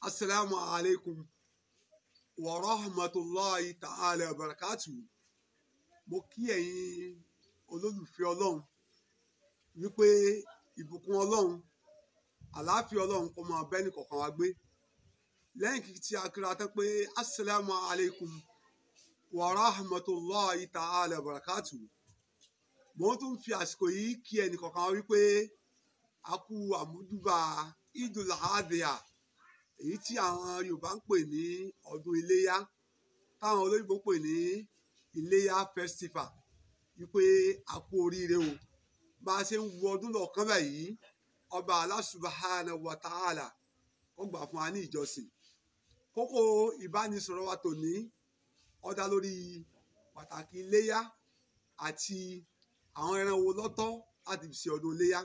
Assalamu alaikum wa rahmatullahi ta'ala wa barakatuh. Mo kí ẹ̀yin olólùfẹ́ Ọlọ́run wípé ìbùkún Ọlọ́run, àlàáfíà Ọlọ́run kó máa bá ẹnì kọ̀ọ̀kan wa gbé. Lẹ́yìn tí a kíra tán pé assalamu alaikum wa rahmatullahi ta'ala wa barakatuh. Mo tún fi àsìkò yìí kí ẹnì kọ̀ọ̀kan wa wípé a kú àmójúbà Idul Adha, èyí tí àwọn Yorùbá ń pè ní ọdún Iléyá, táwọn olóyìnbó ń pè ní Ileya festival, wípé a kú oríire o. Bá a ṣe ń wo ọdún lọ́ọ̀kan báyìí, ọba Allah subhanahu wa ta'ala kó gbà fún wa ní ìjọsìn. Kókó ìbánisọ̀rọ̀ wa tòní ó dá lórí pàtàkì Iléyá àti àwọn ẹran wo lọ́tọ̀ láti fi ṣe ọdún Iléyá.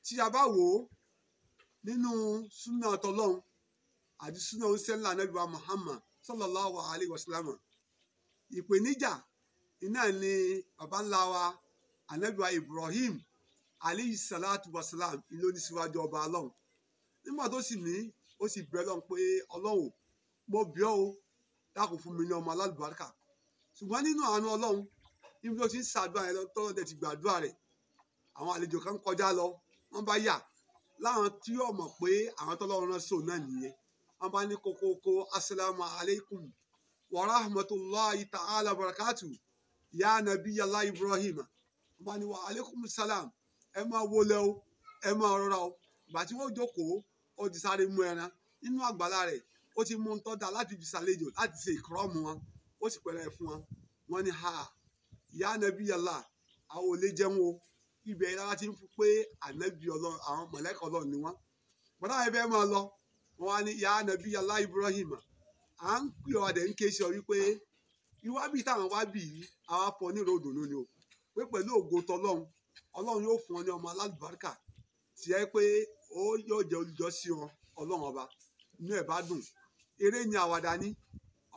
Tí a bá wò ó nínú súnà tọlọ́hun àti súnà oníṣẹ́ńlá Ànábì wa Muhammad sallallahu alayhi wa sallam, ìpèníjà iná ni baba ńlá wa Ànábì wa Ibrahim alayhi salatu wa salam ló ní síwájú ọba Ọlọ́run. Nígbà tó sì ní, ó sì bẹ̀ Ọlọ́run pé Ọlọ́run, mo bẹ̀ ọ́ o, dákun fún mi ní ọmọ alálùbáríkà. Ṣùgbọ́n nínú àánú Ọlọ́run, níbi tó ti ń ṣàdúrà yẹn tọ́lọ́ dẹ̀ ti gbàdúrà rẹ̀, àwọn àlejò kan kọjá lọ, wọ́n bá yà láwọn tí yóò mọ̀ pé àwọn tọ́lọ́run rán sóun náà nìyẹn. Wọ́n bá ní kókókó assalamu alaikum wa rahmatullahi ta'ala barakatuh ya nabiyallah Ibrahim. Wọ́n bá ní wa alaikum salam, ẹ máa wọlé o, ẹ máa rọra o. Ìgbà tí wọ́n jókòó, ó ti sáré mú ẹran nínú àgbàlá rẹ̀, ó ti mú un tọ́ da láti fi ṣàlejò, láti ṣe ìkọ́rọ́mù wọn, ó sì pẹ̀lẹ́ fún wọn. Wọ́n ní ha ya nabiyallah, àwọn ò lè jẹun o. Ibẹ̀ lára ti ń fún pé ànábì Ọlọ́run, àwọn mọ̀lẹ́kà Ọlọ́run ni wọ́n. Bọ́dá yẹn fẹ́ máa lọ, wọ́n wá ní ya nabiyallah Ibrahim, à ń pè ọ́ adẹ̀ ń ké sí ọ wípé ìwábì táwọn wá bì yìí, àwa fọ nírò òdòdó ni o, pé pẹ̀lú ògo tọlọ́run, Ọlọ́run yóò fún ọ ní ọmọ alálùbáríkà tí ẹ pé ó yóò jẹ́ olùjọ́sí ọ Ọlọ́run ọba. Inú ẹ̀ bá dùn, eré ni àwàdà ní.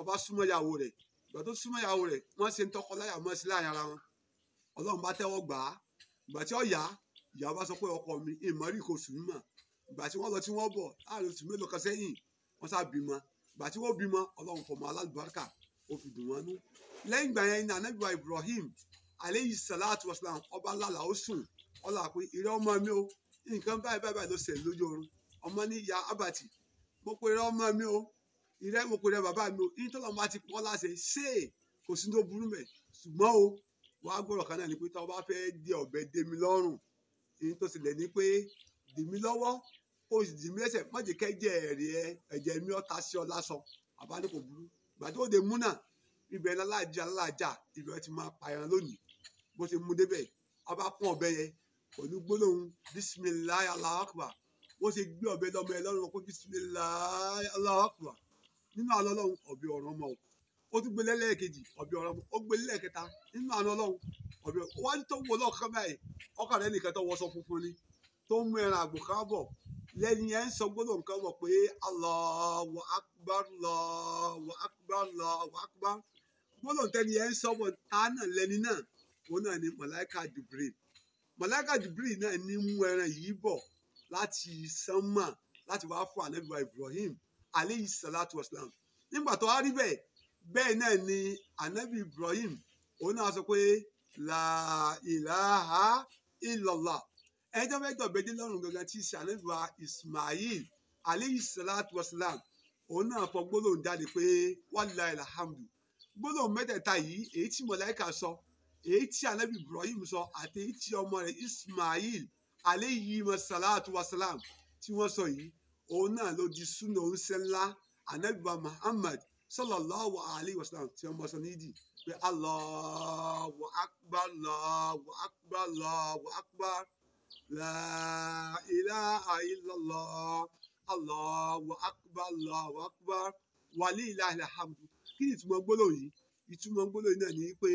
Ọba súnmọ́ ìyàwó rẹ̀, ìgbà tó súnmọ́ ìyàwó rẹ̀, wọ́n ṣe ń tọkọ láyà mọ́ sí láàrin ara wọn. Ọlọ́run bá tẹ́wọ́ gbà á. Ìgbà tí ó yá, ìyàwó bá sọ pé ọkọ mi ìmọ̀rí kò sùn mọ̀. Ìgbà tí wọ́n lọ tí wọ́n bọ̀ láàrin oṣù mélòó kan sẹ́yìn, wọ́n sá bímọ. Ìgbà tí wọ́n bímọ, Ọlọ́run fọmọ alálùbáríkà, ó fi dùn wọ́n nú. Lẹ́yìn ìgbà yẹn ni Ànábì wa Ibrahim alayhi salatu wa salam, ọba lálà ó sùn. Ọlá pé ìrẹ́ ọmọ mi o, nǹkan báyìí báyìí ló ṣẹlẹ̀ lójú oorun. Ọmọ ní ya abati, mo pe ìrẹ́ ọmọ mi o, ìrẹ́ mo pe ìrẹ́ bàbá mi o, ní tọ́lọ́ bá ti pọ́ láṣẹ ṣé kò sí tó burú mẹ́. Ṣùgbọ́n o, wàá gbọ́dọ̀ kan náà ni pé tí wọ́n bá fẹ́ dé ọ̀bẹ dé mi lọ́rùn, èyí tó ṣẹlẹ̀ ni pé dì mí lọ́wọ́, kó o sì dì mí lẹ́sẹ̀, má jẹ́ kẹ́jẹ́ rẹ̀ ẹ̀jẹ̀ mi ọ̀tá sí ọ lásán. Bàbá ní kò burú. Ìgbà tí ó de mú náà, ibẹ̀ alájà ibẹ̀ ti máa pààyàn lónìí. Bó ṣe mú débẹ̀, ọba pọ́n ọ̀bẹ yẹn pẹ̀lú gbólóhùn bisimilahi Allahu akbar. Bó ṣe gbé ọ̀bẹ lọ́mọ ẹ lọ́rùn pé bisimilahi Allahu akbar. Nínú àlọ́ Ọlọ́run, ọ̀bẹ ọ̀rọ̀ ọmọ o. Ó tún gbé lẹ́lẹ́kejì, ọ̀bẹ ọ̀rọ̀ ọmọ. Ó gbé lẹ́lẹ́kẹta, nínú àlọ́ Ọlọ́run, ọ̀bẹ ọ̀rọ̀. Wájú tó wọ lọ́ọ̀kan báyìí, ọkàn rẹ̀ nìkan tó wọṣọ funfun ni, tó mú ẹran àgbò kan bọ̀. Lẹ́yìn yẹn ń sọ gbólóhùn kan mọ̀ pé Allahu akbar, Allahu akbar, Allahu akbar. Gbólóhùn tẹ́ni yẹn ń sọ bọ̀ tá náà lẹ́ni náà, òun náà ni màláíkà Jibril. Màláíkà Jibril náà ní mú ẹran yìí bọ̀ láti sánmà láti wá fún Ànábì wa Ibrahim alayhi salatu wa salam. Nígbà tó wá rí bẹ́ẹ̀, bẹ́ẹ̀ náà ni Ànábì Ibrahim, òun náà sọ pé la ilaha illallah. Ẹjọ́ mẹ́jọ bẹ́ẹ̀ dé lọ́rùn gangan tí ṣe Ànábì wa Ismail alayhi salatu wa salam, òun náà fọ gbólóhùn jáde pé wallahil hamdu. Gbólóhùn mẹ́tẹ̀ẹ̀ta yìí, èyí tí màláíkà sọ, èyí tí Ànábì Ibrahim sọ, àti èyí tí ọmọ rẹ̀ Ismail alayhi salatu wa salam tí wọ́n sọ yìí, òun náà ló di súnà oníṣẹ́ ńlá Ànábì wa Muhammad sallallahu alayhi wa sallam tí wọ́n mọ̀ sọ nídìí pé Allahu akbar, Allahu akbar, Allahu akbar, la ilaha illallah, Allahu akbar, Allahu akbar, walillahil hamdu. Kí ni ìtumọ̀ gbólóhùn yìí? Ìtumọ̀ gbólóhùn náà ni pé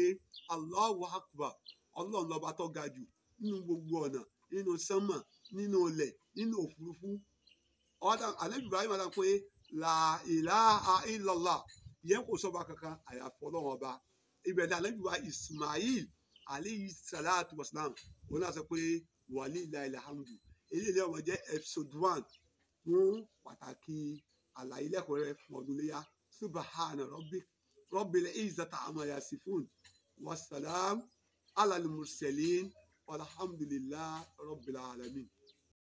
Allahu akbar, Ọlọ́run lọ́ba tó ga jù nínú gbogbo ọ̀nà, nínú sánmà, nínú ilẹ̀, nínú òfurufú. Ànábì Ibrahim adá pé la ilaha illallah, ìyẹn kò sọ́ba kankan àyàfọ́ Ọlọ́run ọba. Ibẹ̀ ni Ànábì wa Ismail alayhi salatu wa salam, òun náà sọ pé walillahil hamdu. Eléyìí ọmọ jẹ́ episode 1 fún pàtàkì àlàyé lẹ́kùnrẹ́rẹ́ fún ọdún Iléyá. Subhana rabbil izzati amma yasifun wassalam ala al-mursalin walhamdulillahi rabbil alamin.